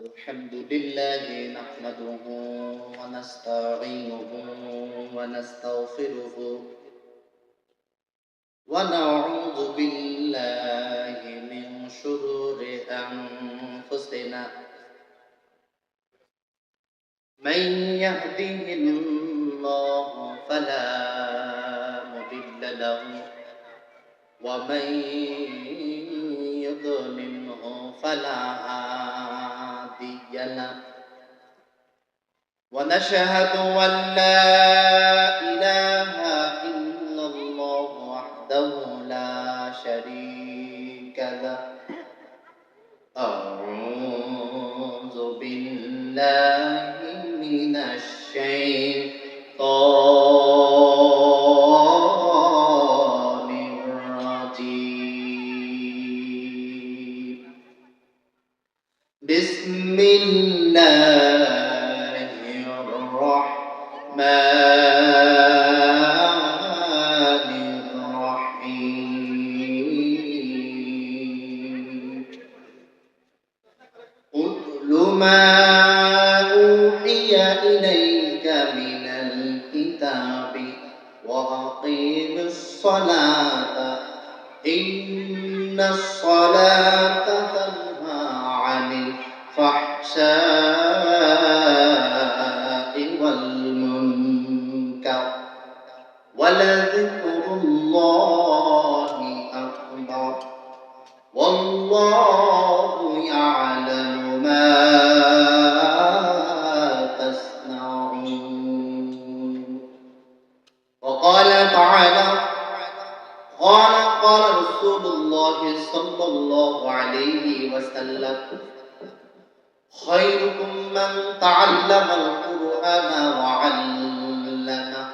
الحمد لله نحمده ونستعينه ونستغفره ونعوذ بالله من شرور أنفسنا من يهده الله فلا مضل له ومن يضلله فلا هادي له ونشهد أن لا إله إلا الله وحده لا شريك له أعوذ بالله من الشيطان الرجيم بسم الله الرحمن الرحيم اتل ما أوحي إليك من الكتاب وأقيم الصلاة إن الصلاة تنهى عن الفحشاء والمنكر ولذكر الله أكبر والله يعلم ما تصنعون وقال تعالى قال رسول الله صلى الله عليه وسلم خيركم من تعلم القرآن وعلمه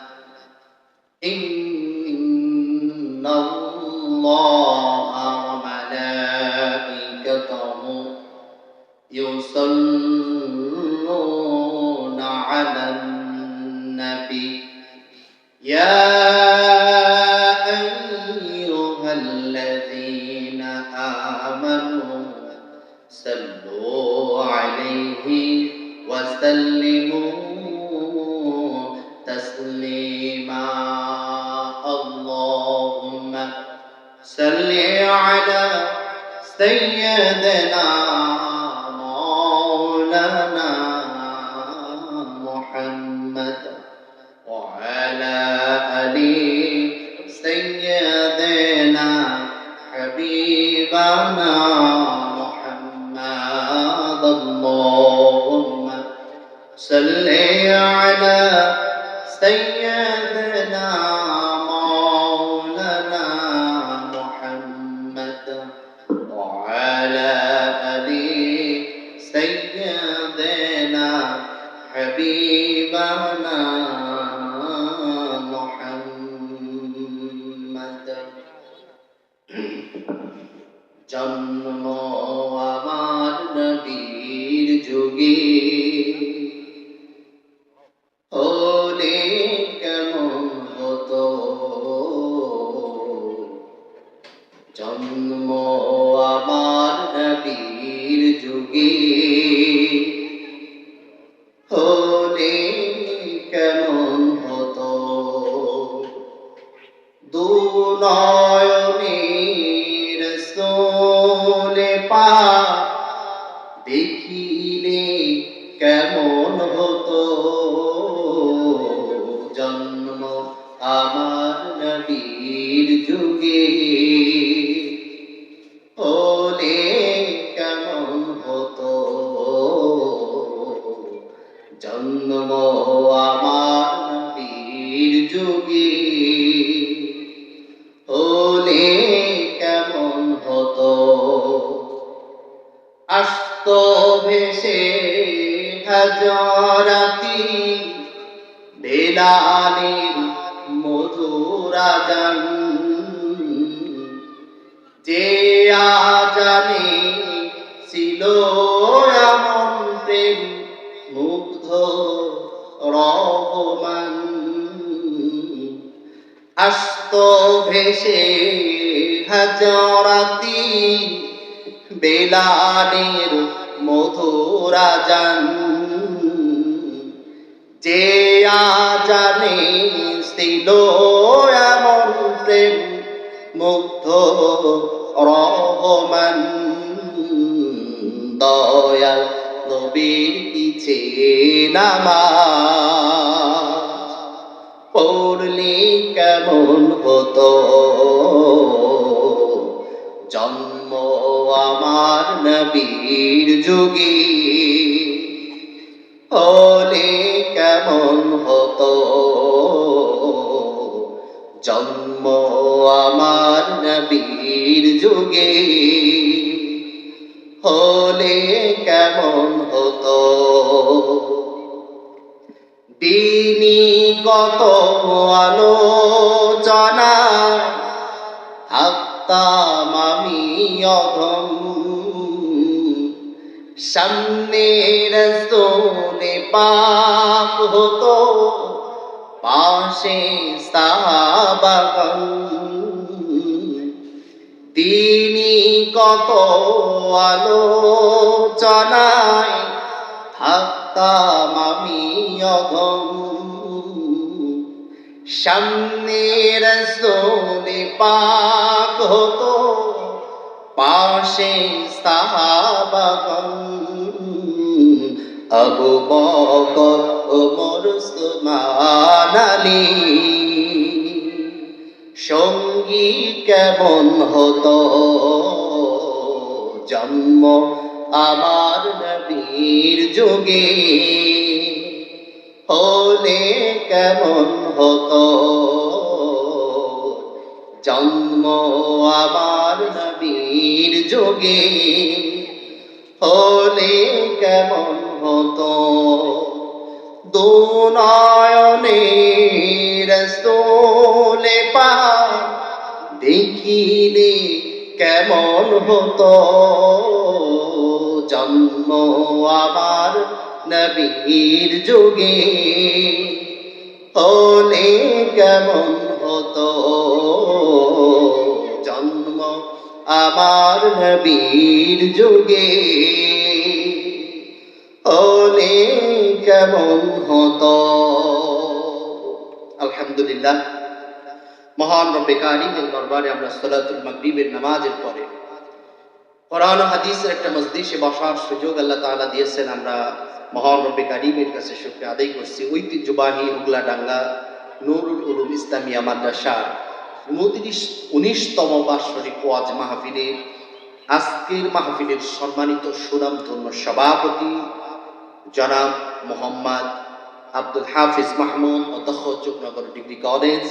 إن الله وملائكته يصلون على النبي يا أيها الذين آمنوا صلوا عليه وسلموا تسليما اللهم صل على سيدنا مولانا محمد وعلى آل سيدنا حبيبنا محمد اللهم صل على سيدنا مولانا محمد وعلى آل سيدنا حبيبنا محمد জন্ম আমার নবীর যুগে হলে কেমন হতো জন্ম আমার নবীর যুগে হলে কেমন হতো দুনয়নের সোলে পা দেখিলে কেমন হতো জন্ম আমার নবীর যুগে হলে কেমন হতো জন্ম আমার নবীর যুগে হলে কেমন হতো আস্ত ভেসে হাজারাতি বেলালের মধুর আজান যে আজানে ছিল এমন প্রেম মুগ্ধ রহমান আস্ত ভেসে হাজারাতি বেলালের মধুর রাজান যে আজানে ছিল এমন প্রেম মুগ্ধ রহমান দয়াল নবীর পিছে নামাজ পড়লে কেমন হতো জন্ম আমার নবীর যুগে হলে কেমন হতো জন্ম আমার নবীর যুগে হলে কেমন হতো দিনীগত আলোচনা থাকতাম আমি অধম সামনে রাসূলে পাক হতো পাশে সাহাবাগণ দিনীগত আলোচনায় থাকতাম আমি অধম সামনে রাসূলে পাক হতো পাশে সাহাবাগণ আবু বকর ওমর উসমান আলী সঙ্গী কেমন হতো জন্ম আমার নবীর যুগে হলে কেমন হতো জন্ম আমার নবীর যুগে হলে কেমন হতো দুনয়নে রাসূলে পাক দেখিলে কেমন হতো জন্ম আমার নবীর যুগে হলে কেমন হতো জন্ম আমার নবীর যুগে হলে কেমন হতো আলহামদুলিল্লাহ মহান রব্বে কারীমের দরবারে আমরা সালাতুল মাগরিবের নামাজের পরে কোরআন ও হাদিসের একটা মজলিসে বসার সুযোগ আল্লাহ তাআলা দিয়েছেন আমরা মহান রব্বে কারীমের কাছে শুকরিয়া আদায় করছি ঐতিহ্যবাহী হুগলাডাঙ্গা নুরুল উলুম ইসলামিয়া মাদ্রাসা 19তম বার্ষিক ওয়াজ মাহফিলে আজকের মাহফিলের সম্মানিত সুনামধন্য সভাপতি জনাব মোহাম্মদ আব্দুল হাফিজ মাহমুদ অধ্যক্ষ চুকনগর ডিগ্রি কলেজ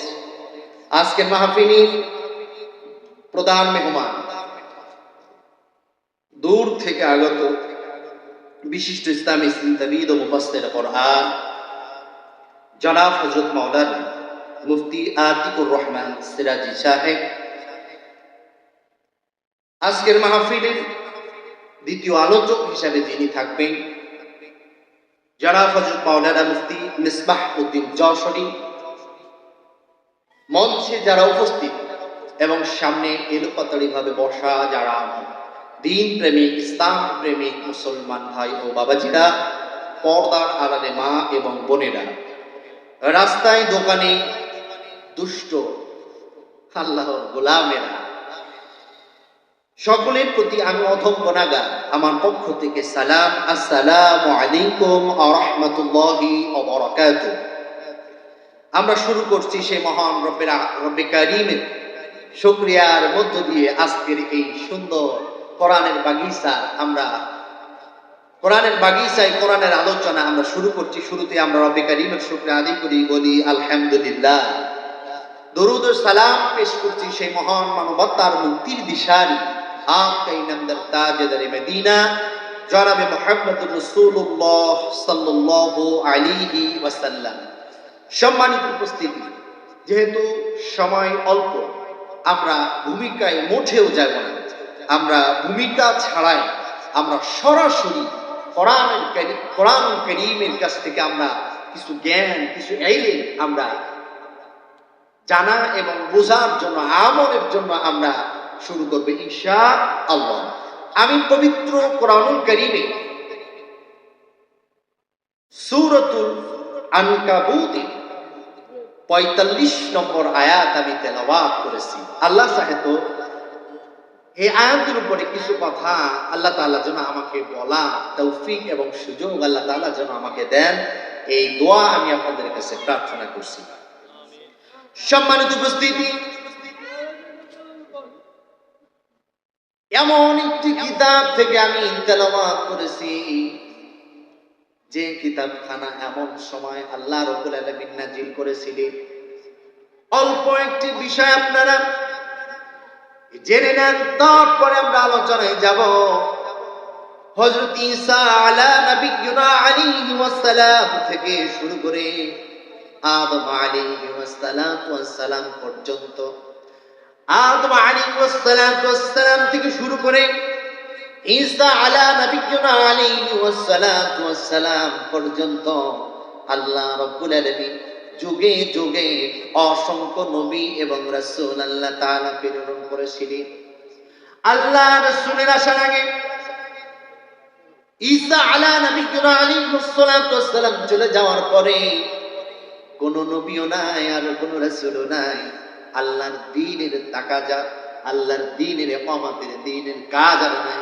আজকের মাহফিলের প্রধান মেহমান দূর থেকে আগত বিশিষ্ট ইসলামী চিন্তাবিদ ও মুফাসসির কোরআন জনাব হযরত মাওলানা মুফতি আতিকুর রহমান সিরাজি সাহেব আজকের মাহফিলের দ্বিতীয় আলোচক হিসেবে যিনি থাকবেন জনাব হযরত মাওলানা মুফতি মিসবাহ উদ্দিন যশোরী মঞ্চে যারা উপস্থিত এবং সামনে এলোপাতাড়িভাবে বসা যারা দিন প্রেমিক ইসলাম প্রেমিক মুসলমান ভাই ও বাবাজিরা পর্দার আড়ালে মা এবং বোনেরা রাস্তায় দোকানে দুষ্ট আল্লাহর গোলামেরা সকলের প্রতি আমি অধম গুনাহগার আমার পক্ষ থেকে সালাম আসসালামু আলাইকুম ওয়া রাহমাতুল্লাহি ওয়া বারাকাতুহু আমরা শুরু করছি সেই মহান রব্বে কারীমের শুকরিয়ার মধ্য দিয়ে আজকের এই সুন্দর কোরআনের বাগিচায় কোরআনের আলোচনা আমরা শুরু করছি শুরুতে আমরা রব্বে কারীমের শুকরিয়া আদায় করি বলি আলহামদুলিল্লাহ দরুদ ও সালাম পেশ করছি সেই মহান মানবতার মুক্তির দিশারি আকাই নামদার তাজদারে মদিনা জনাবে মুহাম্মদুর রাসূলুল্লাহ সাল্লাল্লাহু আলাইহি ওয়াসাল্লাম সম্মানিত উপস্থিতি যেহেতু সময় অল্প আমরা ভূমিকায় মোটেও যাব না আমরা ভূমিকা ছাড়াই আমরা সরাসরি কোরআনুল কারীমের কাছ থেকে আমরা কিছু জ্ঞান কিছু ইলম আমরা জানা এবং বোঝার জন্য আমলের জন্য আমরা শুরু করব ইনশাআল্লাহ আমি পবিত্র কোরআনুল কারীমে সূরাতুল আনকাবুত ৪৫ নম্বর আয়াত আমি তেলাওয়াত করেছি। আল্লাহ সাহেব এই আয়াতের উপরে কিছু কথা আল্লাহ তাআলা যেন আমাকে বলা তৌফিক এবং সুযোগ আল্লাহ তাআলা যেন আমাকে দেন, এই দোয়া আমি আপনাদের কাছে প্রার্থনা করছি। সম্মানিত উপস্থিতি, এমন একটি কিতাব থেকে আমি তেলাওয়াত করেছি যে কিতাবখানা এমন সময় আল্লাহ রাব্বুল আলামিন নাযিল করেছিলেন। অল্প একটি বিষয় আপনারা জেনে নেন, তারপরে আমরা আলোচনায় যাব। হযরত ঈসা আলা নবিয়্যিনা আলাইহি ওয়াসাল্লাম থেকে শুরু করে আদম আলাইহি ওয়াসাল্লাম পর্যন্ত, আদম আলাইহি ওয়াসাল্লাম থেকে শুরু করে ঈসা আলা নবিয়্যিনা আলাইহি ওয়াসাল্লাম পর্যন্ত আল্লাহ রাব্বুল আলামিন যুগে যুগে অসংখ্য নবী এবং রাসূল আল্লাহ তাআলা প্রেরণ করেছিলেন। আল্লাহ রাসূলের আসার আগে ঈসা আলা নবিয়্যিনা আলাইহি ওয়াসাল্লাম চলে যাওয়ার পরে কোন নবীও নাই আর কোন রাসূলও নাই। আল্লাহর দ্বীনের তাকাজা, আল্লাহর দ্বীনের ইকামতের দ্বীনের কাজ আর নাই,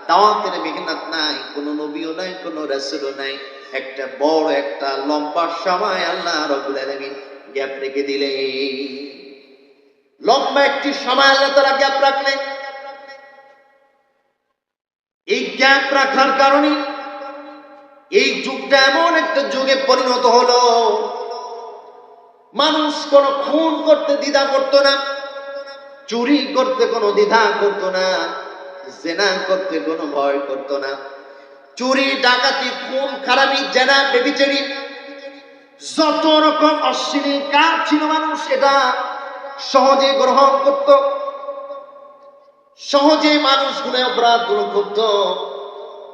দাওয়াতের মেহনত নাই, কোন নবীও নাই, কোন রাসূলও নাই। একটা বড় একটা লম্বা সময় আল্লাহ রাব্বুল আলামিন গ্যাপ রেখে দিলেন। লম্বা একটি সময় আল্লাহ তাআলা গ্যাপ রাখলেন। এই গ্যাপ রাখার কারণে এই যুগটা এমন একটা যুগে পরিণত হলো, মানুষ কোনো খুন করতে দ্বিধা করতো না, চুরি করতে কোনো দ্বিধা করতো না, জেনা করতে কোনো ভয় করতো না। চুরি, ডাকাতি, খুন, খারাপি, জেনা, ব্যভিচারী, যত রকম অশ্লীল কাজ ছিল মানুষ এটা সহজে গ্রহণ করত, সহজে মানুষগুলো অপরাধগুলো করত।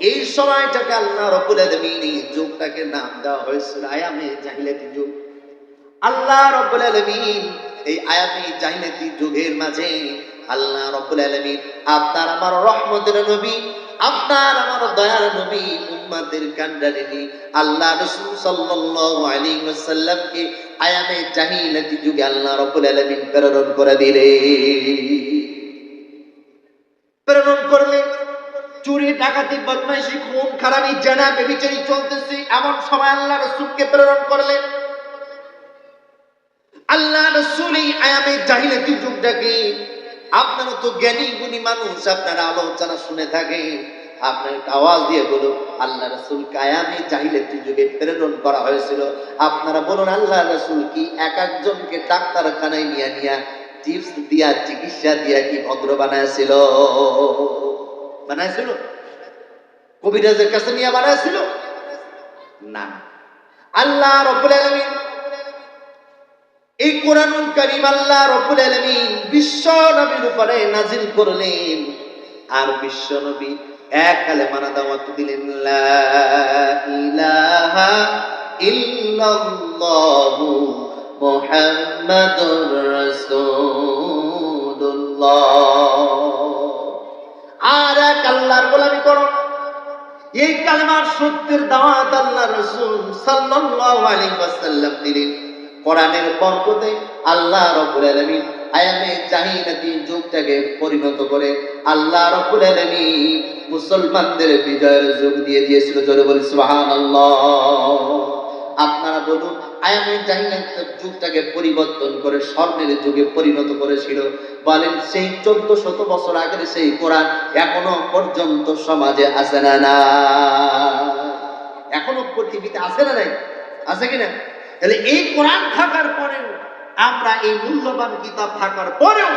এই সময়টাকে আল্লাহ রাব্বুল আলামিন এই যুগটাকে নাম দেওয়া হয়েছিল আয়ামে জাহিলিয়াতি যুগ। আল্লাহ রাব্বুল আলামিন এই আয়ামে জাহিলিয়াতি যুগের মাঝে আল্লাহ রাব্বুল আলামিন আপনার আমার রহমতের নবী, আপনার আমার দয়ার নবী, উম্মতের কান্ডারিনী আল্লাহ রাসূল সাল্লাল্লাহু আলাইহি ওয়াসাল্লামকে আয়ামে জাহিলিয়াতি যুগে আল্লাহ রাব্বুল আলামিন প্রেরণ করে দিলেন। প্রেরণ করলে চুরি, ডাকাতি, বদমাইশি, খুন, খারাপি, জেনা, ব্যভিচারী চলতেছে, এমন সময় আল্লাহ রাসূলকে প্রেরণ করলেন। আল্লাহ রাসূল এই আয়ামে জাহিলিয়াতি যুগটাকে, আপনারা তো জ্ঞানী গুণী মানুষ, আপনারা আলোচনা শুনে থাকেন, আপনার আওয়াজ দিয়ে বলুন আল্লাহ রাসূল আয়ামে জাহিলিয়াতি যুগে প্রেরণ করা হয়েছিল। আপনারা বলুন আল্লাহ রাসূল কি এক একজনকে ডাক্তারখানায় নিয়ে নিয়ে টিপস দিয়া, চিকিৎসা দিয়া কি ভদ্র বানাইছিল? বানাইছিল? কবিরাজের কাছে নিয়ে বানাইছিল না। আল্লাহ রাব্বুল আলামিন এই কোরআনুল কারীম আল্লাহ রাব্বুল আলামিন বিশ্ব নবীর উপরে নাজিল করলেন। আর বিশ্ব নবী এক কালেমার দাওয়াত দিলেন, লা ইলাহা ইল্লাল্লাহু মুহাম্মাদুর রাসূলুল্লাহ। আর এক আল্লাহর গোলামি করো, এই কালেমার সত্যের দাওয়াত আল্লাহ রাসূল সাল্লাল্লাহু আলাইহি ওয়াসাল্লাম দিলেন। কোরআনের বরকতে আল্লাহ রাব্বুল আলামিন আয়ামে জাহিলিয়াতি যুগটাকে পরিণত করে আল্লাহ রাব্বুল আলামিন মুসলমানদের বিজয়ের যুগ দিয়ে দিয়েছিল। জোরে বলি সুবহানাল্লাহ। আপনারা বলুন আয়ামে জাহিলিয়াতি যুগটাকে পরিবর্তন করে স্বর্ণের যুগে পরিণত করেছিল। বলেন সেই 1400 বছর আগের সেই কোরআন এখনো পর্যন্ত সমাজে আছে না? না, এখনো পৃথিবীতে আছে না? নাই, আছে কিনা? তাহলে এই কোরআন থাকার পরেও আমরা, এই মূল্যবান কিতাব থাকার পরেও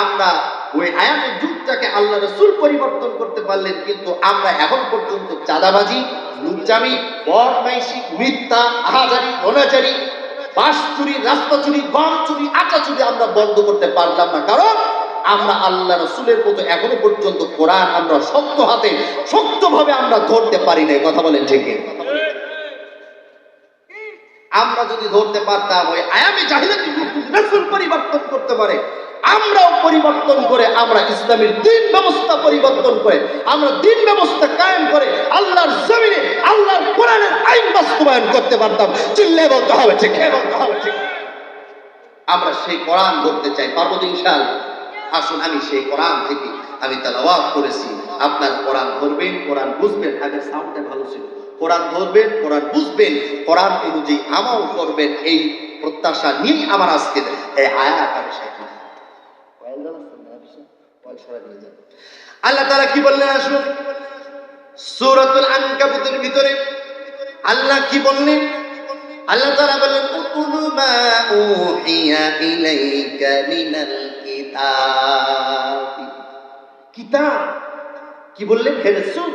আমরা ওই আয়ামের যুগটাকে আল্লাহ রাসূল পরিবর্তন করতে পারলেন, কিন্তু আমরা এখন পর্যন্ত চাঁদাবাজি, লুচ্চামি, বদমাইশি, মিথ্যা, আহাজারি, অনাচারি, বাঁশ চুরি, রাস্তা চুরি, গম চুরি, আটা চুরি আমরা বন্ধ করতে পারলাম না। কারণ আমরা আল্লাহ রাসূলের মতো এখনো পর্যন্ত কোরআন আমরা শক্ত হাতে, শক্তভাবে আমরা ধরতে পারি না। কথা বলেন ঠিক? আমরা যদি ধরতে পারতাম ওই আয়ামে জাহিলিয়াতি রাসূল পরিবর্তন করতে পারে, আমরাও পরিবর্তন করে আমরা ইসলামের দ্বীন ব্যবস্থা পরিবর্তন করে আমরা দ্বীন ব্যবস্থা কায়েম করে আল্লাহর জমিনে আল্লাহর কোরআনের আইন বাস্তবায়ন করতে পারতাম। চিল্লে বলতে হবে ঠিক, বলতে হবে ঠিক। আমরা সেই কোরআন ধরতে চাই, পারবো তো ইনশাআল্লাহ। আসুন আমি সেই কোরআন থেকে আমি তেলাওয়াত করেছি, আপনার কোরআন ধরবেন, কোরআন বুঝবেন। আগের সাউন্ডটা ভালো ছিল। কোরআন ধরবেন, কোরআন বুঝবেন, কোরআন অনুযায়ী আমল করবেন, এই প্রত্যাশা নিয়ে আমার আজকে এই আয়াত আমি শেষ করব। আল্লাহ তাআলা কি বললেন? আসুন সূরাতুল আনকাবুতের ভিতরে আল্লাহ কি বললেন? আল্লাহ তাআলা বললেন উতুলু মা উহিয়া ইলাইকা মিনাল কিতাব। কিতাব কি বললেন? হে রাসূল,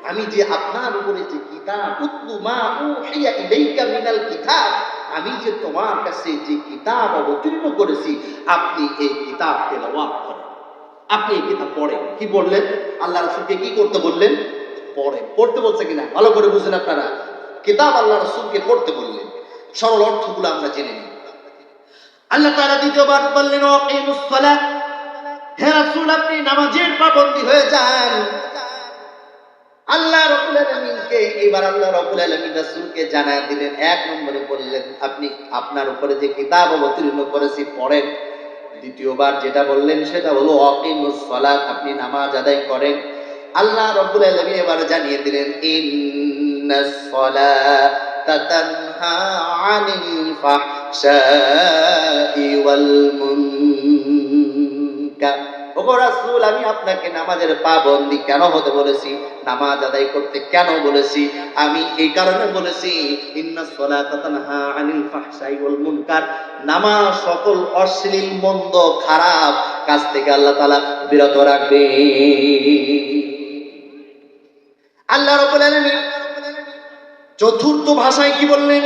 আমি যে আপনার উপরে যে কিতাব, উতলু মা উহিয়া ইলাইকা মিনাল কিতাব, আমি যে তোমার কাছে যে কিতাব অবতীর্ণ করেছি, আপনি এই কিতাব তেলাওয়াত করেন, আপনি এই কিতাব পড়েন। কি বললেন? আল্লাহ রাসূলকে কি করতে বললেন? পড়েন। পড়তে বলছে কিনা ভালো করে বুঝেন আপনারা। কিতাব আল্লাহ রাসূলকে পড়তে বললেন। সরল অর্থগুলো আমরা জেনে নিই। আল্লাহ তাআলা দ্বিতীয়বার বললেন আকিমুস সালাত, হে রাসূল আপনি নামাজের পাবন্দী হয়ে যান। আল্লাহ রাব্বুল আলামিনকে এবার আল্লাহ রাব্বুল আলামিন রাসূলকে জানায় দিলেন। এক নম্বরে বললেন আপনি আপনার উপরে যে কিতাব অবতীর্ণ করেছি পড়েন। দ্বিতীয়বার যেটা বললেন সেটা হলো আকিমুস সালাত, আপনি নামাজ আদায় করেন। আল্লাহ রাব্বুল আলামিন এবারে জানিয়ে দিলেন ইন্নাস সালাতা তানহা আনিল ফাহশাই ওয়াল মুনকার। ওগো রাসূল আমি আপনাকে নামাজের পাবন্দী কেন হতে বলেছি, নামাজ আদায় করতে কেন বলেছি? আমি এই কারণে বলেছি ইন্নাস সালাতা তানহা আনিল ফাহশাই ওয়াল মুনকার, নামাজ সকল অশ্লীল মন্দ খারাপ কাজ থেকে আল্লাহ তাআলা বিরত রাখবে। আল্লাহ রাব্বুল আলামিন চতুর্থ ভাষায় কি বললেন?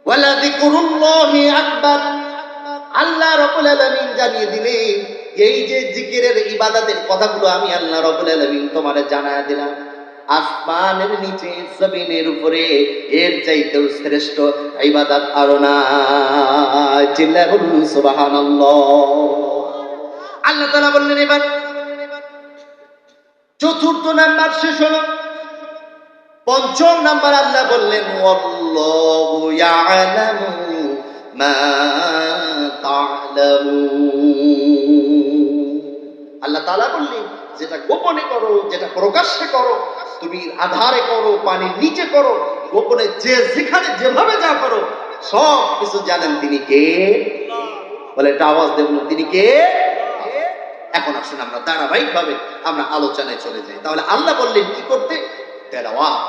ওয়ালা যিকরুল্লাহি আকবার। আল্লাহ রাব্বুল আলামিন জানিয়ে দিলেন এই যে জিকিরের ইবাদতের কথাগুলো আমি আল্লাহ রাব্বুল আলামিন তোমারে জানায়া দিলাম, আসমানের নিচে জমিনের উপরে এর চাইতেও শ্রেষ্ঠ ইবাদত আর নাই। চিল্লায়ে বলুন সুবহানাল্লাহ। আল্লাহ তাআলা বললেন এবার চতুর্থ নাম্বার শেষ হলো। পঞ্চম নাম্বার আল্লাহ বললেন ওয়াল্লাহু ইয়ালামু মা তা'লামুন। আল্লাহ তাআলা বললেন যেটা গোপনে করো, যেটা প্রকাশ্যে করো, তুমি আধারে করো, পানির নিচে করো, গোপনে যে যেখানে যেভাবে যা করো সব কিছু জানেন তিনি কে? বলে একটা আওয়াজ দেবেন তিনি কে? এখন আসুন আমরা ধারাবাহিকভাবে আমরা আলোচনায় চলে যাই। তাহলে আল্লাহ বললেন কি করতে? তেলাওয়াত,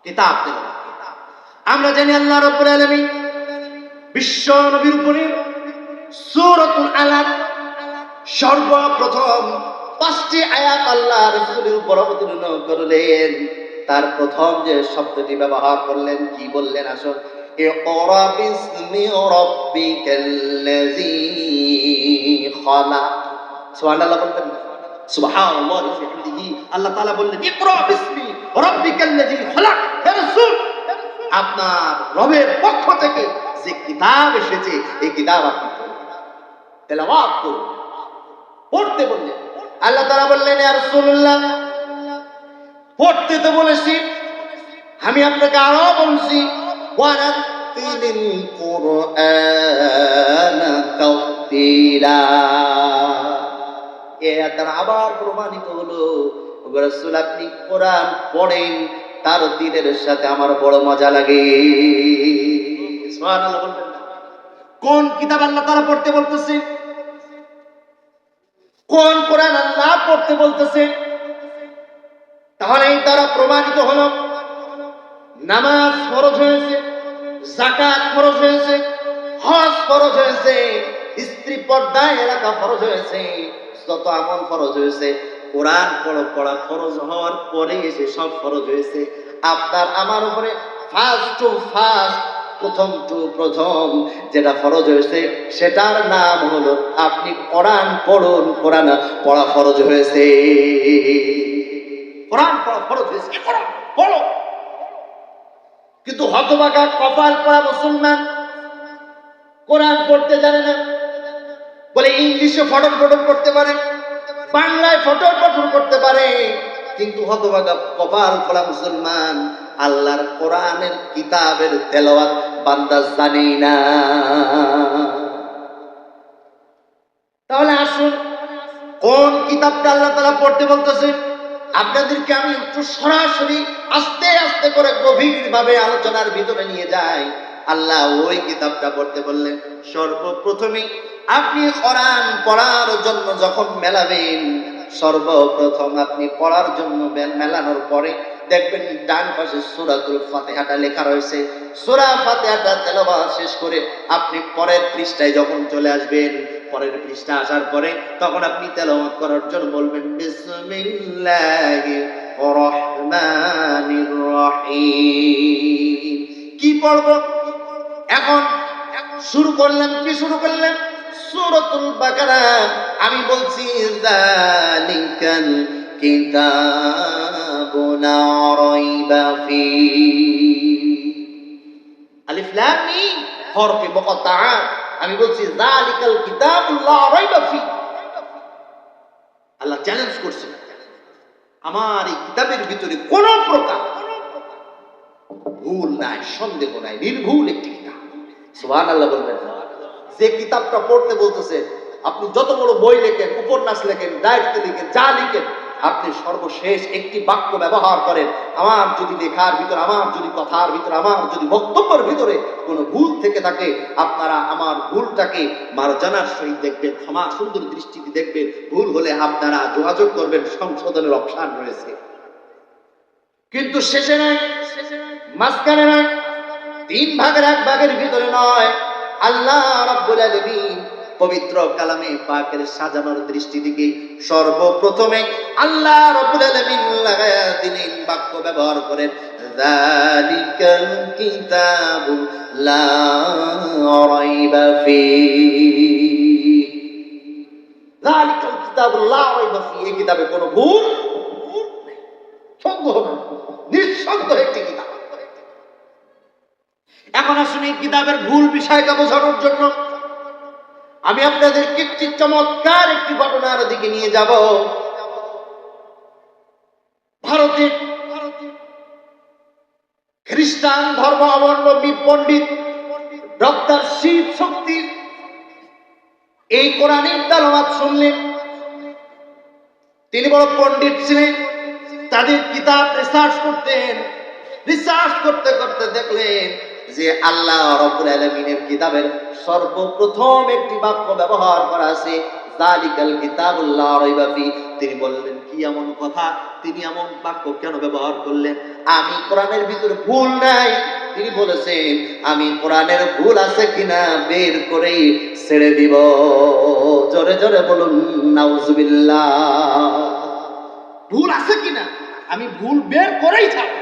কিতাব তেলাওয়াত। আমরা জানি আল্লাহ রাব্বুল আলামিন বিশ্ব নবীর উপরে সূরাতুল আলাক সর্বপ্রথম 5টি আয়াত আল্লাহ রাসূলের উপর অবতীর্ণ করলেন। তার প্রথম যে শব্দটি ব্যবহার করলেন কি বললেন? আসুন ইকরা বিসমি রাব্বিকাল্লাযী খালাক। সুবহানাল্লাহ বলবেন, সুবহানাল্লাহ ওয়া বিহামদিহি। আল্লাহ তাআলা বললেন ইকরা বিসমি রাব্বিকাল্লাযী খালাক। হে রাসূল আপনার রবের পক্ষ থেকে যে কিতাব এসেছে এই কিতাব আপনি তেলাওয়াত করুন, পড়তে বললেন। আল্লাহ তাআলা বললেন ইয়া রাসূলুল্লাহ পড়তে তো বলেছি, আমি আপনাকে আরো বলছি ওয়ারাতিলিল কুরআনা তারতিলা। এর দ্বারা আবার প্রমাণিত হলো রাসূল আপনি কোরআন পড়েন তার তিলের সাথে আমার বড় মজা লাগে। সুবহানাল্লাহ বলবেন না? কোন কিতাব আল্লাহ তাআলা পড়তে বলতেছে? কোন কোরআন আল্লাহ পড়তে বলতেছে? তাহলে এই দ্বারা প্রমাণিত হলো নামাজ ফরজ হয়েছে, যাকাত ফরজ হয়েছে, হজ ফরজ হয়েছে, স্ত্রী পর্দায় রাখা ফরজ হয়েছে, যত আমল ফরজ হয়েছে কোরআন পড়া ফরজ হওয়ার পরে এসে সব ফরজ হয়েছে। আপনার আমার উপরে ফার্স্ট টু ফার্স্ট, প্রথম টু প্রথম যেটা ফরজ হয়েছে সেটার নাম হলো আপনি কোরআন পড়ুন। কোরআন পড়া ফরজ হয়েছে, কোরআন পড়া ফরজ হয়েছে, কোরআন পড়ো। কিন্তু হতভাগা কপাল পড়া মুসলমান কোরআন পড়তে জানে না, বলে ইংলিশে ফটর ফটর করতে পারে, বাংলায় ফটর ফটর করতে পারে, কিন্তু হতভাগা কপাল পড়া মুসলমান আল্লাহর কোরআনের কিতাবের তেলাওয়াত বান্দা জানেই না। তাহলে আসুন, কোন কিতাবটা আল্লাহ তাআলা পড়তে বলতেছেন? আপনাদেরকে আমি একটু সরাসরি আস্তে আস্তে করে গভীরভাবে আলোচনার ভিতরে নিয়ে যাই। আল্লাহ ওই কিতাবটা পড়তে বললেন। সর্বপ্রথমে আপনি কোরআন পড়ার জন্য যখন মেলাবেন, সর্বপ্রথম আপনি পড়ার জন্য মেলানোর পরে দেখবেন ডান পাশে সূরাতুল ফাতিহাটা লেখা রয়েছে। সূরা ফাতিহাটা তেলাওয়াত শেষ করে আপনি পরের পৃষ্ঠায় যখন চলে আসবেন, পরের পৃষ্ঠা আসার পরে তখন আপনি তেলাওয়াত করার জন্য বলবেন বিসমিল্লাহির রহমানির রহিম। কি পড়ব এখন? শুরু করলেন, কি শুরু করলেন? সূরাতুল বাকারা। আমি বলছি যালিকাল কিতাবু লা রাইবা ফীহি। আলিফ লাম মিম হরফে মুকাত্তাআত। আমি বলছি যালিকাল কিতাবু লা রাইবা ফীহি। আল্লাহ চ্যালেঞ্জ করছেন, আমার এই কিতাবের ভিতরে কোন প্রকার ভুল নাই, সন্দেহ নাই, নির্ভুল একটি কিতাব। সুবহানাল্লাহ বলবেন। যে কিতাবটা পড়তে বলতেছে, আপনি যত বড় বই লেখেন, উপন্যাস লেখেন, ডায়েরি লিখেন, যা লিখেন, আপনি সর্বশেষ একটি বাক্য ব্যবহার করেন। আমার যদি লেখার ভিতরে, আমার যদি কথার ভিতরে, আমার যদি বক্তব্যের ভিতরে কোনো ভুল থেকে থাকে, আপনারা আমার ভুলটাকে মার্জনার সহিত দেখবেন, ক্ষমা সুন্দর দৃষ্টিতে দেখবেন। ভুল হলে আপনারা যোগাযোগ করবেন, সংশোধনের অপশন রয়েছে। কিন্তু শেষে নয়, মাঝখানে নয়, 3 ভাগের 1 ভাগের ভিতরে নয়। আল্লাহ রাব্বুল আলামিন পবিত্র কালামে পাকের সাজানোর দৃষ্টি থেকে সর্বপ্রথমে আল্লাহ রাব্বুল আলামিন লাগায়া দিলেন, বাক্য ব্যবহার করেন যালিকাল কিতাবু লা রাইবা ফীহি। যালিকাল কিতাবু লা রাইবা ফীহি, এই কিতাবে কোনো ভুল নেই, সন্দেহ নেই, নিঃসন্দেহ একটি কিতাব। এখন আসুন, এই কিতাবের ভুল বিষয়টা বোঝানোর জন্য আমি আপনাদেরকে একটি চমৎকার একটি ঘটনার দিকে নিয়ে যাব। ভারতের খ্রিস্টান ধর্ম অবলম্বী পণ্ডিত ডক্টর শিব শক্তি এই কোরআনের তেলাওয়াত শুনলেন। তিনি বড় পণ্ডিত ছিলেন, তাদের কিতাব রিসার্চ করতেন। রিসার্চ করতে করতে দেখলেন যে আল্লাহ রাব্বুল আলামিনের কিতাবের সর্বপ্রথম একটি বাক্য ব্যবহার করা আছে, যালিকাল কিতাবুল লা রাইবা ফীহি। তিনি বললেন, কি এমন কথা, তিনি এমন বাক্য কেন ব্যবহার করলেন? আমি কোরআনের ভিতরে ভুল নাই। তিনি বলেছেন, আমি কোরআনের ভুল আছে কিনা বের করে ছেড়ে দিব। জোরে জোরে বলুন নাউজুবিল্লাহ। ভুল আছে কিনা আমি ভুল বের করেই ছাড়ব।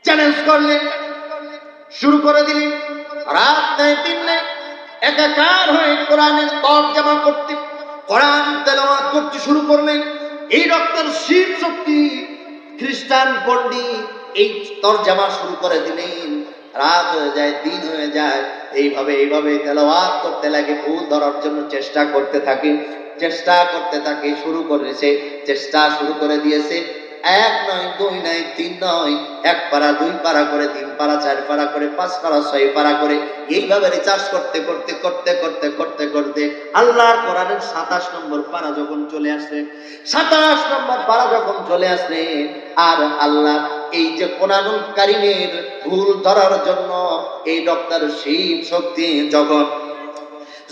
চ্যালেঞ্জ করলেন, শুরু করে দিলেন। রাত নাই দিন নাই একাকার হয়ে কোরআনের তরজমা করতে, কোরআন তেলাওয়াত করতে শুরু করলেন। এই ডক্টর শিব শক্তি খ্রিস্টান পণ্ডিত এই তরজমা শুরু করে দিলেন। রাত হয়ে যায়, দিন হয়ে যায়, এইভাবে তেলাওয়াত করতে লাগে। ভুল ধরার জন্য চেষ্টা করতে থাকে, শুরু করেছে, চেষ্টা শুরু করে দিয়েছে। 1 নয়, 2 নয়, 3 নয়, 1 পারা, 2 পারা করে, 3 পারা, 4 পারা করে, 5 পারা, 6 পারা করে, এইভাবে রিসার্চ করতে আল্লাহর কোরআনের 27 নম্বর পারা যখন চলে আসে, 27 নম্বর পারা যখন চলে আসে, আর আল্লাহ এই যে কোরআনুল কারীমের ভুল ধরার জন্য এই ডক্টর শিব শক্তি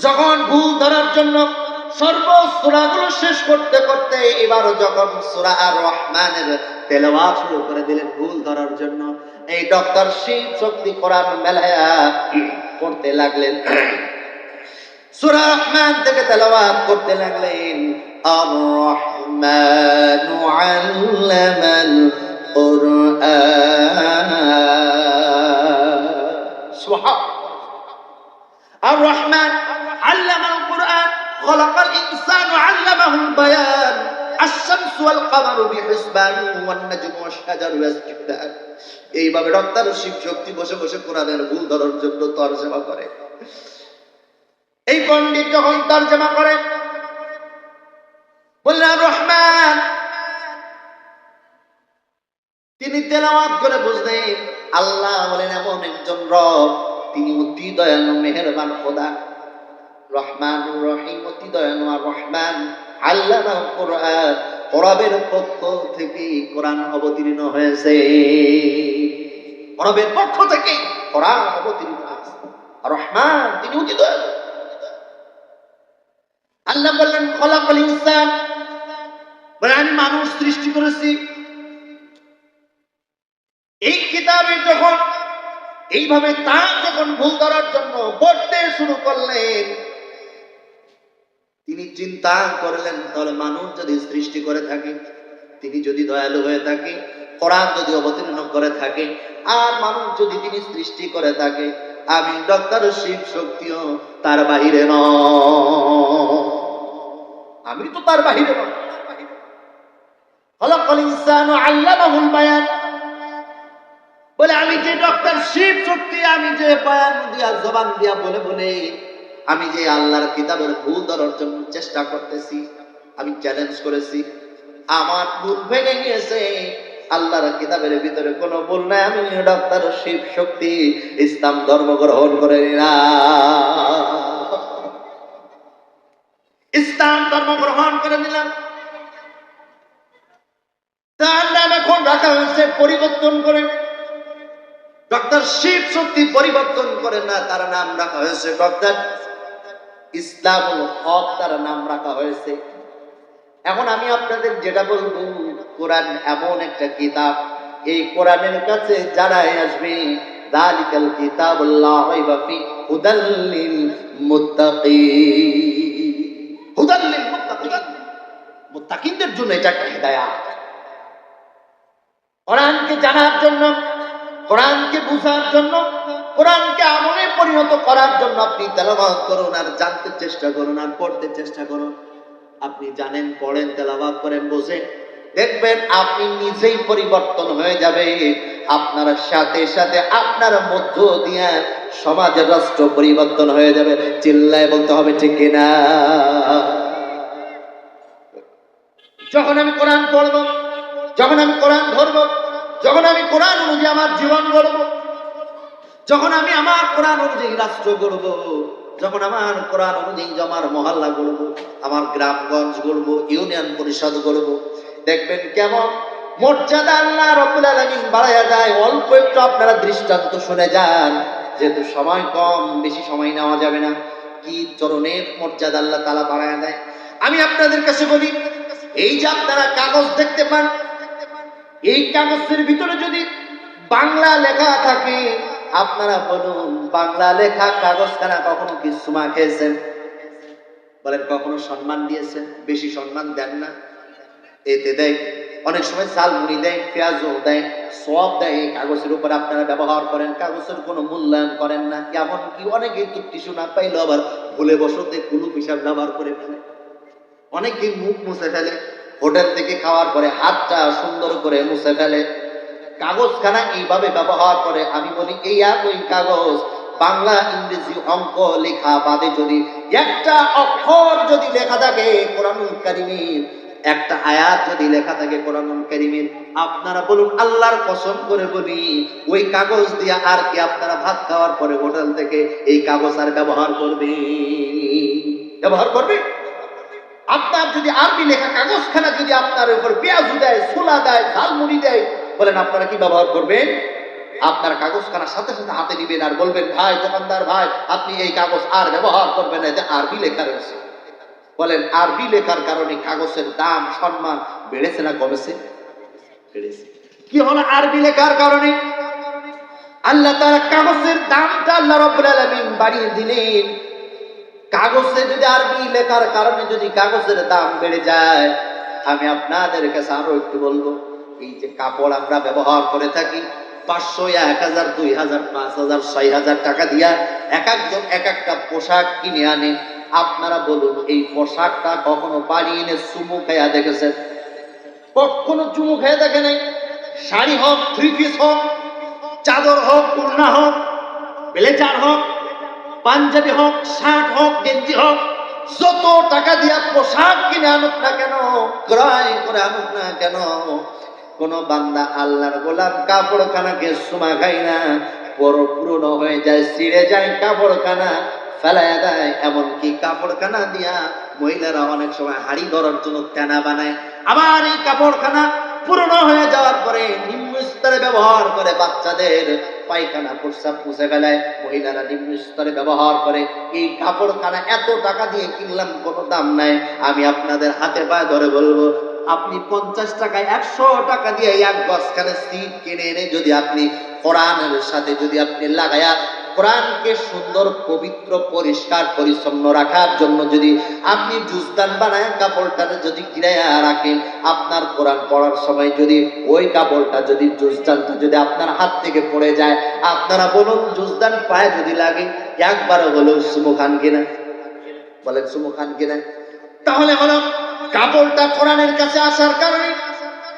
যখন ভুল ধরার জন্য সূরাগুলো শেষ করতে করতে এবার যখন সূরা আর রহমানের তেলাওয়াত শুরু করে দিলেন ভুল ধরার জন্য, এই ডক্টর শিব শক্তি কোরআন মেলায়া পড়তে লাগলেন। সূরা রহমান থেকে তেলাওয়াত করতে লাগলেন। আর রহমানু আল্লামাল কুরআন। সুবহানাল্লাহ। আর রহমান আল্লামাল কুরআন, খলাকাল ইনসানু আল্লামাহুল বায়ান, আশ-শামসু ওয়াল কামারু বিহিসবান, ওয়ান নাজমু ওয়াশ-শাজারু ইয়াসজুদান। এইভাবে ডক্টর শিব শক্তি বসে বসে কোরআনের ভুল ধরার জন্য তরজমা করে। এই পণ্ডিত যখন তরজমা করে বললেন রহমান, তিনি তেলাওয়াত করে বুঝলেন আল্লাহ বলেন এমন একজন রব, তিনি অতি দয়ালু মেহেরবান খোদা, রহমানুর রহিম, অতি দয়ালু আর রহমান। আল্লামাল কোরআন, রবের পক্ষ থেকে কোরআন অবতীর্ণ হয়েছে, রবের পক্ষ থেকে কোরআন অবতীর্ণ হয়েছে। রহমান, তিনি অতি দয়ালু। আল্লাহ বললেন খলাকাল ইনসান, বলে আমি মানুষ সৃষ্টি করেছি। এই কিতাবে যখন এইভাবে তার যখন ভুল ধরার জন্য পড়তে শুরু করলেন, তিনি চিন্তা করলেন তাহলে মানুষ যদি সৃষ্টি করে থাকে, তিনি যদি দয়ালু হয়ে থাকে, কোরআন যদি অবতীর্ণ করে থাকে, আর মানুষ যদি তিনি সৃষ্টি করে থাকে, আমি ডক্টর শিব শক্তিও তার বাহিরে নয়, আমি তো তার বাহিরে নয়। খলাকাল ইনসানু আল্লামাহুল বায়ান, বলে আমি যে ডক্টর শিব শক্তি, আমি যে বয়ান দিয়া জবান দিয়া বলে বলে আমি যে আল্লাহর কিতাবের ভুল ধরার জন্য চেষ্টা করতেছি, আমি চ্যালেঞ্জ করেছি, আমার ভুল ভেঙে গিয়েছে। আল্লাহর কিতাবের ভিতরে কোনো ভুল নাই, আমি ডক্টর শিব শক্তি ইসলাম ধর্ম গ্রহণ করে নিলাম, ইসলাম ধর্ম গ্রহণ করে নিলাম। তার নাম এখন রাখা হয়েছে পরিবর্তন করে, ডক্টর শিব শক্তি পরিবর্তন করে না, তার নাম রাখা হয়েছে ডক্টর ইসলামুল হক, তার নাম রাখা হয়েছে। এখন আমি আপনাদের যেটা বলবো, কোরআন এমন একটা কিতাব, এই কোরআনের কাছে যারাই আসবে, যালিকাল কিতাবুল লা রাইবা ফি হুদাল লিল মুত্তাকিন, হুদাল লিল মুত্তাকিন, মুত্তাকিনদের জন্য এটা একটা হিদায়াত। কোরআনকে জানার জন্য, কোরআনকে বুঝার জন্য, কোরআনকে আমলে পরিণত করার জন্য আপনি তেলাওয়াত করুন, আর জানতে চেষ্টা করুন, আর পড়তে চেষ্টা করুন। আপনি জানেন, পড়েন, তেলাওয়াত করেন, বোঝেন, দেখবেন আপনি নিজেই পরিবর্তন হয়ে যাবে। আপনার সাথে সাথে আপনার মধ্য দিয়ে সমাজের রাষ্ট্র পরিবর্তন হয়ে যাবে। চিল্লায় বলতে হবে ঠিক কিনা? যখন আমি কোরআন পড়ব, যখন আমি কোরআন ধরব, যখন আমি কোরআন অনুযায়ী আমার জীবন গড়ব, যখন আমি আমার কোরআন অনুযায়ী রাষ্ট্র গড়ব, যখন আমার কোরআন অনুযায়ী আমার মহল্লা গড়ব, আমার গ্রামগঞ্জ গড়ব, ইউনিয়ন পরিষদ গড়ব, দেখবেন কেমন মর্যাদা আল্লাহ রাব্বুল আলামিন বাড়ায়া যায়। অল্প একটু আপনারা দৃষ্টান্ত শুনে যান, যেহেতু সময় কম, বেশি সময় নেওয়া যাবে না। কি চরণের মর্যাদা আল্লাহ তাআলা বাড়ায়া দেয়। আমি আপনাদের কাছে বলি, এই যে আপনারা কাগজ দেখতে পান, এই কাগজের ভিতরে যদি বাংলা লেখা থাকে, আপনারা বলুন, বাংলা লেখা কাগজখানা কখনো কি সুমা খেয়েছেন? বলেন, কখনো সম্মান দিয়েছেন? বেশি সম্মান দেন না, এতে দেয় অনেক সময় ঝালমুড়ি দেয়, পেঁয়াজও দেয়, সব দেয়, এই কাগজের উপর আপনারা ব্যবহার করেন, কাগজের কোনো মূল্যায়ন করেন না। এমনকি অনেকে তো টিস্যু না পাইলেও আবার ভুলে বসতে কুলুপ হিসাব ব্যবহার করে ফেলে, অনেকে মুখ মুছে ফেলে, হোটেল থেকে খাওয়ার পরে হাতটা সুন্দর করে মুছে ফেলে, কাগজখানা এইভাবে ব্যবহার করে। আমি বলি, এই একই কাগজ বাংলা, ইংরেজি, অঙ্ক লেখা বাদে যদি একটা অক্ষর যদি লেখা থাকে কোরআনুল কারীমের, একটা আয়াত যদি লেখা থাকে কোরআনুল কারীমের, আপনারা বলুন, আল্লাহর কসম করে বলি, ওই কাগজ দিয়ে আর কি আপনারা ভাত খাওয়ার পরে হোটেল থেকে এই কাগজ আর ব্যবহার করবে? ব্যবহার করবে? আপনার যদি আরবি লেখা কাগজখানা যদি আপনার উপর পেঁয়াজু দেয়, ছোলা দেয়, ঝালমুড়ি দেয়, বলেন আপনারা কি ব্যবহার করবেন? আপনার কাগজখানা সাথে সাথে হাতে নিবেন আর বলবেন, ভাই দোকানদার ভাই, আপনি এই কাগজ আর ব্যবহার করবেন না, এতে আরবি লেখা রয়েছে। বলেন, আরবি লেখার কারণে কাগজের দাম, সম্মান বেড়েছে না কমেছে? বেড়েছে। কি হলো আরবি লেখার কারণে? আল্লাহ তাআলা কাগজের দামটা আল্লাহ রাব্বুল আলামিন বাড়িয়ে দিলেন। কাগজে যদি আরবি লেখার কারণে যদি কাগজের দাম বেড়ে যায়, আমি আপনাদের কাছে আরো একটু বলবো, এই যে কাপড় আমরা ব্যবহার করে থাকি, 500, 1000, 2000, 5000, 6000 টাকা দিয়া এক একজন এক একটা পোশাক কিনে আনে। আপনারা বলুন, এই পোশাকটা কখনো বাড়ি এনে চুমু খাইয়া দেখেছেন? কখনো চুমু খেয়ে দেখে নাই। শাড়ি হোক, 3 পিস হোক, চাদর হোক, ওড়না হোক, ব্লেজার হোক, পাঞ্জাবি হোক, শার্ট হোক, গেঞ্জি হোক, যত টাকা দিয়া পোশাক কিনে আনুক না কেন, ক্রয় করে আনুক না কেন, কোন বান্দা আল্লাহর গোলাম কাপড়খানাকে চুমা খায় না, পুরনো হয়ে যায়, ছিঁড়ে যায় কাপড়খানা, ফেলাইয়া দেয়। এমনকি কাপড়খানা দিয়া মহিলারা অনেক সময় হাড়ি ধরার জন্য তেনা বানায়। আবার এই কাপড়খানা পুরনো হয়ে যাওয়ার পরে নিম্ন স্তরে ব্যবহার করে, বাচ্চাদের পায়খানা প্রস্রাব মুছে ফেলায় মহিলারা নিম্ন স্তরে ব্যবহার করে। এই কাপড়খানা এত টাকা দিয়ে কিনলাম, কোনো দাম নাই। আমি আপনাদের হাতে পায়ে ধরে বলবো, আপনি 50 টাকায় 100 টাকা দিয়ে এক গজখানে সিট কিনে এনে যদি আপনি কোরআনের সাথে যদি আপনি লাগায়া কোরআনকে সুন্দর, পবিত্র, পরিষ্কার, পরিচ্ছন্ন রাখার জন্য যদি আপনি জুজদান বানায় কাপড়টাকে যদি গিরাইয়া রাখেন, আপনার কোরআন পড়ার সময় যদি ওই কাপড়টা যদি জুজদানটা যদি আপনার হাত থেকে পড়ে যায়, আপনারা বলুন জুজদান পায়ে যদি লাগে একবারও হলেও চুমু খান কিনা? বলেন চুমু খান কিনা? তাহলে হলো কাপড়টা কোরআনের কাছে আসার কারণে,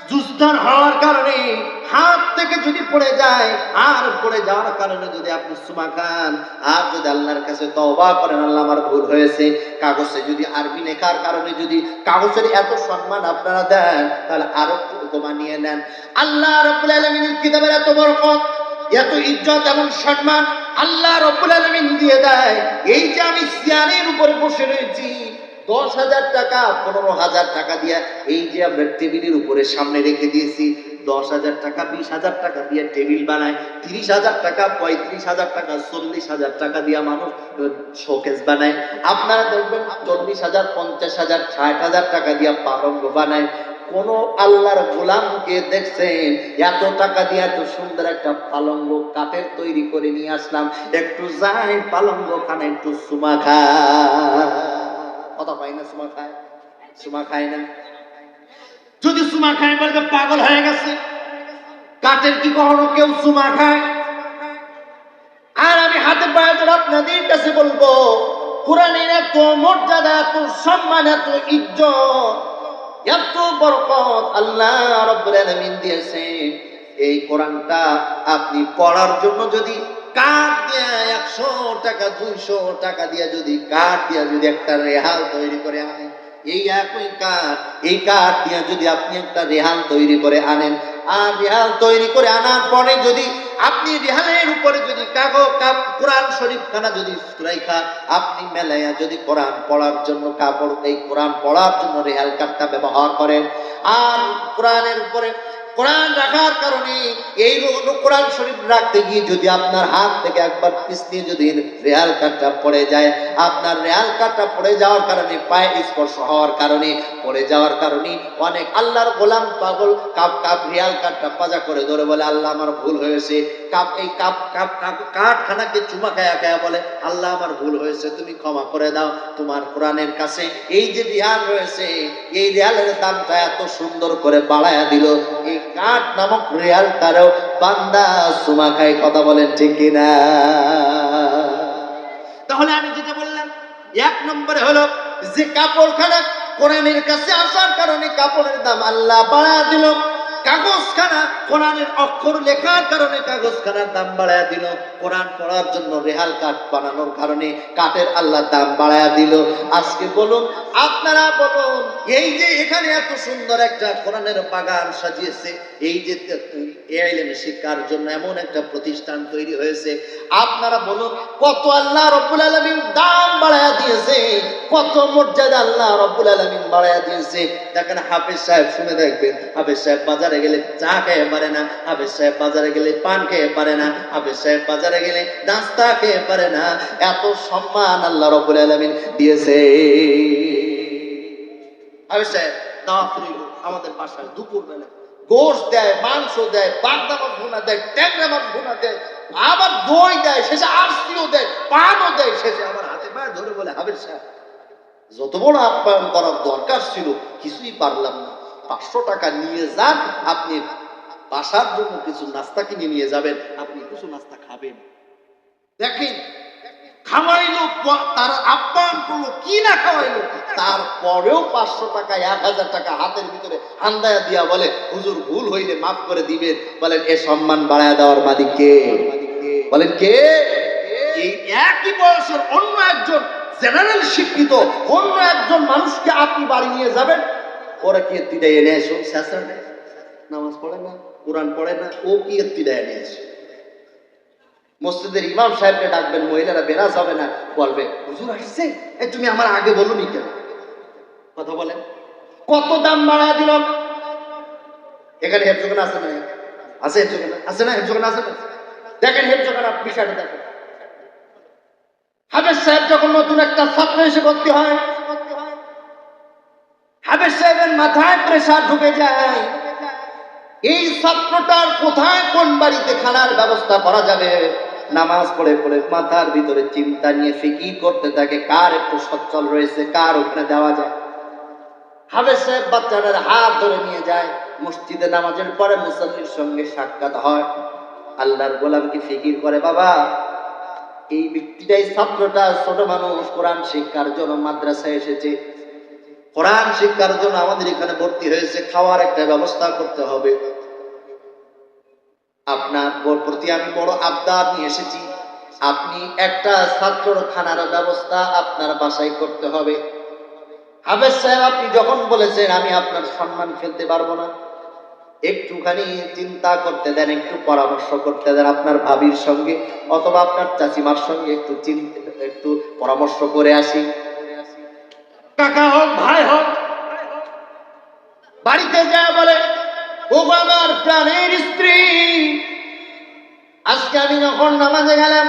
জুজদান হওয়ার কারণে হাত থেকে যদি পড়ে যায়, আর পড়ে যাওয়ার কারণে যদি আপনি চুমা খান, আর যদি আল্লাহর কাছে তওবা করেন, আল্লাহ আমার ভুল হয়েছে, কাগজে যদি আরবি লেখার কারণে যদি কাগজের এত সম্মান আপনারা দেন, তাহলে আরো উপমা নিয়ে নেন। আল্লাহ রাব্বুল আলামিনের কিতাবের এত বরকত, এত ইজ্জত এবং সম্মান আল্লাহ রাব্বুল আলামিন দিয়ে দেয়। এই যে আমি চেয়ারের উপরে বসে রয়েছি, 10,000 টাকা 15,000 টাকা দিয়ে এই যে আমরা টেবিলের উপরে সামনে রেখে দিয়েছি, 10,000 টাকা 20,000 টাকা দিয়ে টেবিল বানায়, 30,000 টাকা 35,000 টাকা 40,000 টাকা দিয়ে মানুষ শোকেস বানায়। আপনারা দেখবেন 40,000 50,000 60,000 টাকা দিয়ে পালঙ্ক বানায়। কোন আল্লাহর গোলামকে দেখছেন এত টাকা দিয়ে এত সুন্দর একটা পালঙ্ক কাঠের তৈরি করে নিয়ে আসলাম, একটু যাই পালঙ্ক খানে একটু চুমা খায়? কথা পাই না? চুমা খায়? চুমা খায় না? যদি চুমা খায় বলবে পাগল হয়ে গেছে। কাঠের কি কখনো কেউ চুমা খায়? আর আমি হাতে পায়ে ধরে আপনাদের কাছে বলবো, কোরআনের এত মর্যাদা, এত সম্মান, এত ইজ্জত, এত বরকত আল্লাহ রাব্বুল আলামিন দিয়েছেন। এই কোরআনটা আপনি পড়ার জন্য যদি কাঠ দিয়ে 100 টাকা 200 টাকা দিয়ে যদি কাঠ দিয়ে যদি একটা রেহাল তৈরি করে আনেন, এই একই কাঠ, এই কাঠ দিয়ে যদি আপনি একটা রেহাল তৈরি করে আনেন, আর রেহাল তৈরি করে আনার পরে যদি আপনি রেহালের উপরে যদি কোরআন শরীফ খানা যদি রাইখা আপনি মেলাইয়া যদি কোরআন পড়ার জন্য কাপড়, এই কোরআন পড়ার জন্য রেহাল কাঠটা ব্যবহার করেন, আর কোরআনের উপরে কোরআন রাখার কারণে এই কোরআন শরীফ রাখতে গিয়ে যদি আপনার হাত থেকে একবার পিছলিয়ে যদি রেহাল কাঠটা পড়ে যায়, আপনার রেহাল কাঠটা পড়ে যাওয়ার কারণে, পায়ে স্পর্শ হওয়ার কারণে, পড়ে যাওয়ার কারণে অনেক আল্লাহর গোলাম পাগল কাপ রেহাল কাঠটা পাজা করে ধরে বলে, আল্লাহ আমার ভুল হয়েছে। এই কাঠখানাকে চুমা খায়া খায়া বলে, আল্লাহ আমার ভুল হয়েছে, তুমি ক্ষমা করে দাও। তোমার কোরআনের কাছে এই যে রেহাল রয়েছে, এই রেহালের দামটা এত সুন্দর করে বাড়ায়া দিল, এই কাঠ নামক রেহালটারও বান্দা চুমা খায়। কথা বলেন ঠিক কিনা? তাহলে আমি যেটা বললাম, 1 নম্বরে হলো যে কাপড়খানা কোরআনের কাছে আসার কারণে কাপড়ের দাম আল্লাহ বাড়ায়া দিল, কাগজখানা কোরআনের অক্ষর লেখার কারণে কাগজখানার দাম বাড়ায়া দিল, কোরআন পড়ার জন্য রেহাল কাঠ বানানোর কারণে কাঠের আল্লাহ দাম বাড়ায়া দিল। আজকে বলুন, আপনারা বলুন, এই যে এখানে এত সুন্দর একটা কোরআনের বাগান সাজিয়েছে, এই যে ইলম শিক্ষার জন্য এমন একটা প্রতিষ্ঠান তৈরি হয়েছে, আপনারা বলুন কত আল্লাহ রাব্বুল আলামিন দাম বাড়ায়া দিয়েছে, কত মর্যাদা আল্লাহ রাব্বুল আলামিন বাড়ায়া দিয়েছে। দেখেন হাফেজ সাহেব, শুনে দেখবেন, হাফেজ সাহেব বাজারে গেলে চা খেয়ে পারে না, হাফেজ সাহেব বাজারে গেলে পান খেয়ে পারে না, হাফেজ সাহেব বাজারে গেলে নাস্তা খেয়ে পারে না, এত সম্মান আল্লাহ রাব্বুল আলামিন দিয়েছে। হাফেজ সাহেব দাওয়াত রইল আমাদের বাসায়, দুপুর বেলা গোশত দেয়, মাংস দেয়, বাগদা মাছ ভুনা দেয়, ট্যাংরা মাছ ভুনা দেয়, আবার দই দেয়, শেষে আরসিও দেয়, পানও দেয়, শেষে আমার হাতে পায়ে ধরে বলে, হাফেজ সাহেব যত বড় আপ্যায়ন করার দরকার ছিল কিছুই পারলাম না, 500 টাকা নিয়ে যান, আপনি বাসার জন্য কিছু নাস্তা কিনে নিয়ে যাবেন, আপনি কিছু নাস্তা খাবেন। দেখেন খাওয়াইলো, তার আপ্যায়ন করলো, কি না খাওয়াইলো, তারপরেও 500 টাকা 1000 টাকা হাতের ভিতরে আন্দায়া দিয়া বলে, হুজুর ভুল হইলে মাফ করে দিবেন। বলেন এ সম্মান বাড়ায় দেওয়ার মালিক কে? বলেন কে? এই একই বয়সের অন্য একজন জেনারেল শিক্ষিত অন্য একজন মানুষকে আপনি বাড়ি নিয়ে যাবেন, ওরা কি তিনটা এনে এসো শেষে নামাজ পড়ে, কোরআন পড়ে না, ও কি দেয় নিয়েছে। মসজিদের ইমাম সাহেবকে ডাকবেন, মহিলারা বেরাজ হবে না, বলবে হুজুর আসছে, তুমি আমার আগে বলুনি কেন? কথা বলেন, কত দাম বাড়া দিল। এখানে হেফজখানা আছে না? আছে হেফজখানা, আছে না? হেফজখানা আছে না? দেখেন হেফজখানা বিষয়টা দেখেন। হাফেজ সাহেব যখন নতুন একটা ছাত্র এসে ভর্তি হয়, হাফেজ সাহেবের মাথায় প্রেসার ঢুকে যায়, এই ছাত্রটার কোথায় কোন বাড়িতে খানার ব্যবস্থা করা যাবে। নামাজ পড়ে পড়ে মাথার ভিতরে চিন্তা নিয়ে ফিকির করতে থাকে, কার একটু সচ্ছল রয়েছে, কার ওখানে দেওয়া যায়। হাফেজ সাহেব বাচ্চাটার হাত ধরে নিয়ে যায়, মসজিদে নামাজের পরে মুসল্লির সঙ্গে সাক্ষাৎ হয়। আল্লাহর গোলাম কি ফিকির করে, বাবা এই ব্যক্তিটাই ছাত্রটা, ছোট মানুষ, কোরআন শিক্ষার জন্য মাদ্রাসায় এসেছে, কোরআন শিক্ষার জন্য আমাদের এখানে ভর্তি হয়েছে, খাওয়ার একটা ব্যবস্থা করতে হবে। আপনার প্রতি আমি বড় আবদার নিয়ে এসেছি, আপনি একটা ছাত্রর খানার ব্যবস্থা আপনার বাসায় করতে হবে। হাফেজ সাহেব আপনি যখন বলেছেন আমি আপনার সম্মান ফেলতে পারবো না, একটুখানি চিন্তা করতে দেন, একটু পরামর্শ করতে দেন আপনার ভাবির সঙ্গে অথবা আপনার চাচিমার সঙ্গে, একটু পরামর্শ করে আসি। কাকা হোক ভাই হোক বাড়িতে যায় বলে, ও আমার প্রাণের স্ত্রী, আজকে আমি যখন নামাজে গেলাম,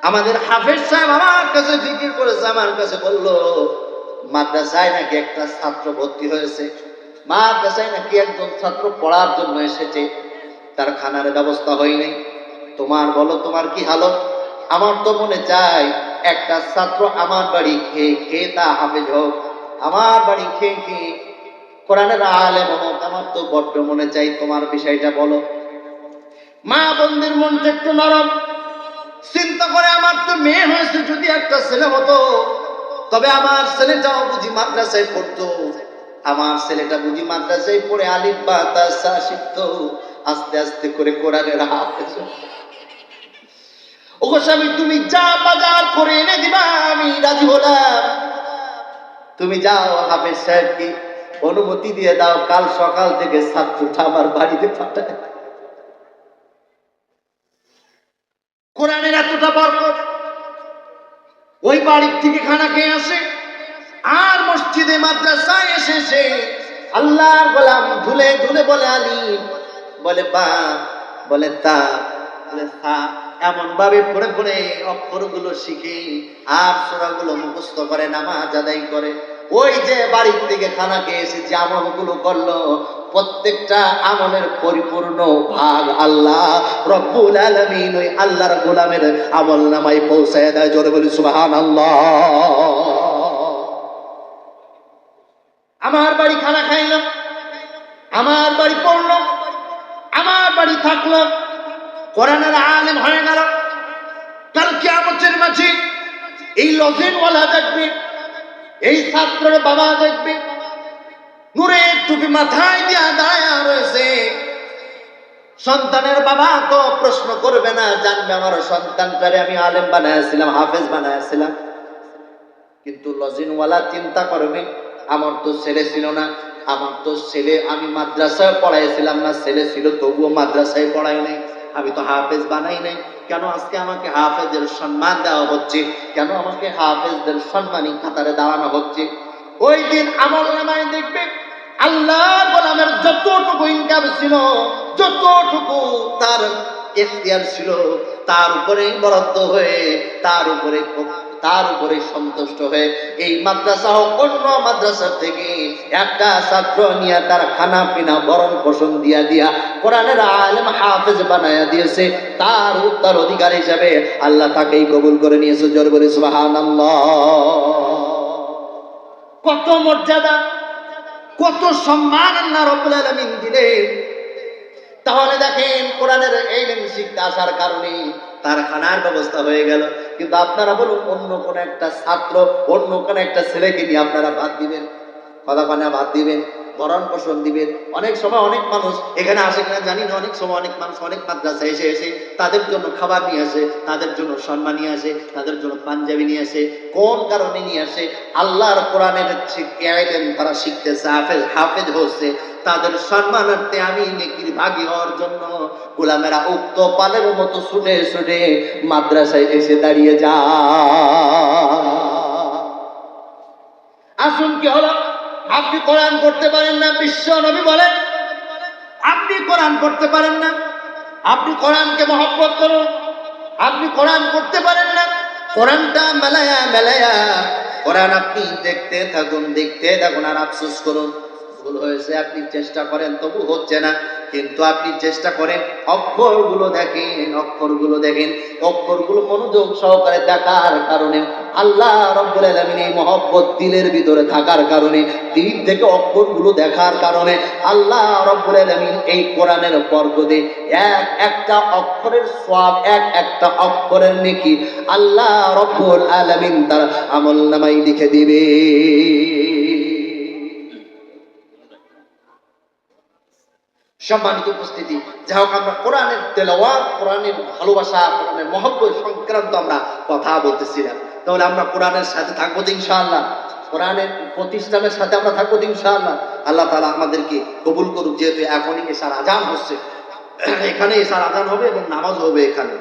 আমাদের হাফেজ সাহেব আমার কাছে ফিকির করেছে, আমার কাছে বললো মাদ্রাসায় নাকি একটা ছাত্র ভর্তি হয়েছে, মাদ্রাসায় নাকি একজন ছাত্র পড়ার জন্য এসেছে, তার খানার ব্যবস্থা হয়নি। তোমার বলো তোমার কি হালত? আমার তো মনে চায় একটা ছাত্র আমার বাড়ি খেয়ে খেয়ে তা হাফেজ হোক, আমার বাড়ি খেয়ে খেয়ে কোরআনের আলেম হোক, আমার তো বড্ড মনে চাই, তোমার বিষয়টা বলো। মা বোনদের মনটা একটু নরম, চিন্তা করে আমার তো মেয়ে হয়েছে, যদি একটা ছেলে হতো তবে আমার ছেলেটাও বুঝি মাদ্রাসায় পড়তো, আমার ছেলেটা বুঝি মাদ্রাসায় পড়ে আলিফ বা তা সা শিখতো, আস্তে আস্তে করে কোরআনের হাফেজ। ও স্বামী তুমি যা বাজার করে এনে দিবা আমি রাজি হলাম, তুমি যাও হাফেজ সাহেবকে অনুমতি দিয়ে দাও, কাল সকাল থেকে ছাত্রটা আমার বাড়িতে পাঠায়। কোরআনের এতটা বরকত, ওই বাড়ির থেকে খানা খেয়ে আসে, আর মসজিদে মাদ্রাসায় এসেছে আল্লাহর গোলাম ধুলে ধুলে বলে আলী, বলে বা, বলে তা, বলে সা, এমন ভাবে পড়ে পড়ে অক্ষরগুলো শিখে আর সূরাগুলো মুখস্থ করে নামাজ আদায় করে। ওই যে বাড়ির থেকে খানা খেয়ে এসে যে আমলগুলো করলো, প্রত্যেকটা আমলের পরিপূর্ণ ভাগ আল্লাহ রব্বুল আলামিন ওই আল্লাহর গোলামের আমল নামায় পৌঁছায় দেয়। জোরে বলি সুবহানাল্লাহ। আমার বাড়ি খানা খাইলাম, আমার বাড়ি পড়লাম, আমার বাড়ি থাকলাম, কোরআনের আলেম হয়ে গেল। কাল কিয়ামতের মাঝে এই লজেনওয়ালা দেখবে, এই ছাত্রের বাবা দেখবে, নূরের টুপি মাথায় দিয়া দাঁড়ায় রয়েছে। সন্তানের বাবা তো প্রশ্ন করবে না, জানবে আমার সন্তানটারে আমি আলেম বানাইছিলাম, হাফেজ বানাইছিলাম। কিন্তু লজিনওয়ালা চিন্তা করবে, আমার তো ছেলে ছিল না, আমার তো ছেলে আমি মাদ্রাসায় পড়াইছিলাম না, ছেলে ছিল তবুও মাদ্রাসায় পড়াই নাই, আমি তো হাফেজ বানাই নাই, কেন আজকে আমাকে হাফেজের সম্মান দেওয়া হচ্ছে, কেন আমাকে হাফেজদের সম্মানী কাতারে দাঁড়ানো হচ্ছে। ওই দিন আমল নামায় দেখবে আল্লাহর গোলামের যতটুকু ইনকাম ছিল, যতটুকু তার এখতিয়ার ছিল, তার উপরে বরাদ্দ হয়ে, তার উপরে সন্তুষ্ট হয়ে এই মাদ্রাসা হোক অন্য মাদ্রাসা থেকে একটা ছাত্র নিয়ে তার খানা পিনা ভরণ পোষণ দিয়া কোরআনের আলেম হাফেজ বানায়া দিয়েছে, তার উত্তরাধিকার হিসাবে আল্লাহ তাকেই কবুল করে নিয়েছে। জোরে বলি সুবহানাল্লাহ। কত মর্যাদা, কত সম্মান আল্লাহ রাব্বুল আলামিন দিলেন। তাহলে দেখেন কোরআনের ইলম শিখতে আসার কারণে তার খানার ব্যবস্থা হয়ে গেল। কিন্তু আপনারা বলুন, অন্য কোন একটা ছাত্র, অন্য কোন একটা ছেলেকে নিয়ে আপনারা ভাত দিবেন? কথা বানা ভাত দিবেন? ভরণ পোষণ দিবেন। অনেক সময় অনেক মানুষ এখানে আসে কিনা জানি না, অনেক সময় অনেক মানুষ অনেক মাদ্রাসা এসে এসে তাদের জন্য খাবার নিয়ে আসে, তাদের জন্য সম্মান নিয়ে আসে, তাদের জন্য পাঞ্জাবি নিয়ে আসে। কোন কারণে নিয়ে আসে? আল্লাহর কোরআনের ইলম তারা শিখতেছে, হাফেজ হচ্ছে, তাদের সম্মানার্থে আমি নেকির ভাগী হওয়ার জন্য গোলামেরা উক্ত পালের মতো ছুটে ছুটে মাদ্রাসায় এসে দাঁড়িয়ে যা। আসুন, কি হলো? আপনি কোরআন করতে পারেন না, বিশ্ব নবী বলেন আপনি কোরআন করতে পারেন না, আপনি কোরআনকে মহব্বত করুন। আপনি কোরআন করতে পারেন না, কোরআনটা মেলায়া মেলায়া কোরআন আপনি দেখতে থাকুন, দেখতে থাকুন, আর আফসোস করুন ভুল হয়েছে। আপনি চেষ্টা করেন তবু হচ্ছে না, কিন্তু আপনি চেষ্টা করেন অক্ষরগুলো দেখেন, অক্ষরগুলো দেখেন, অক্ষরগুলো মনোযোগ সহকারে দেখার কারণে আল্লাহ রাব্বুল আলামিন এই মহব্বত দিলের ভিতরে থাকার কারণে, দিল থেকে অক্ষরগুলো দেখার কারণে আল্লাহ রাব্বুল আলামিন এই কোরআনের বরকতে এক একটা অক্ষরের সওয়াব, এক একটা অক্ষরের নেকি আল্লাহ রাব্বুল আলামিন তার আমলনামায় লিখে দিবে। সম্মানিত উপস্থিতি, যাই হোক, আমরা কোরআনের তেলাওয়াত, কোরআনের ভালোবাসা, কোরআনের মহব্বত সংক্রান্ত আমরা কথা বলতেছিলাম। তাহলে আমরা কোরআনের সাথে থাকবো তো ইনশাআল্লাহ, কোরআনের প্রতিষ্ঠানের সাথে আমরা থাকবো তো ইনশাআল্লাহ। আল্লাহ তাআলা আমাদেরকে কবুল করুক। যেহেতু এখনই এশার আজান হচ্ছে, এখানে এশার আজান হবে এবং নামাজ হবে এখানে।